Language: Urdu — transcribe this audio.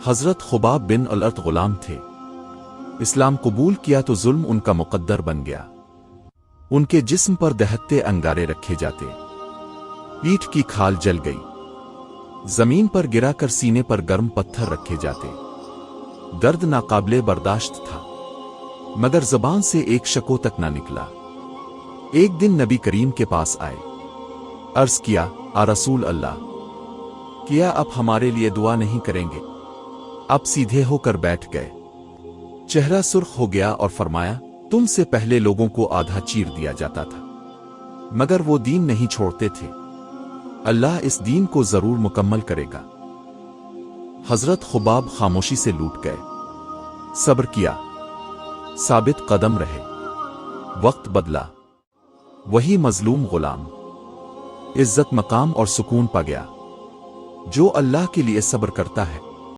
حضرت خباب بن الارت غلام تھے۔ اسلام قبول کیا تو ظلم ان کا مقدر بن گیا۔ ان کے جسم پر دہتے انگارے رکھے جاتے، پیٹھ کی کھال جل گئی، زمین پر گرا کر سینے پر گرم پتھر رکھے جاتے۔ درد ناقابل برداشت تھا، مگر زبان سے ایک شکو تک نہ نکلا۔ ایک دن نبی کریم کے پاس آئے، عرض کیا، رسول اللہ، کیا اب ہمارے لیے دعا نہیں کریں گے؟ اب سیدھے ہو کر بیٹھ گئے، چہرہ سرخ ہو گیا اور فرمایا، تم سے پہلے لوگوں کو آدھا چیر دیا جاتا تھا، مگر وہ دین نہیں چھوڑتے تھے۔ اللہ اس دین کو ضرور مکمل کرے گا۔ حضرت خباب خاموشی سے لوٹ گئے، صبر کیا، ثابت قدم رہے۔ وقت بدلا، وہی مظلوم غلام عزت، مقام اور سکون پا گیا۔ جو اللہ کے لیے صبر کرتا ہے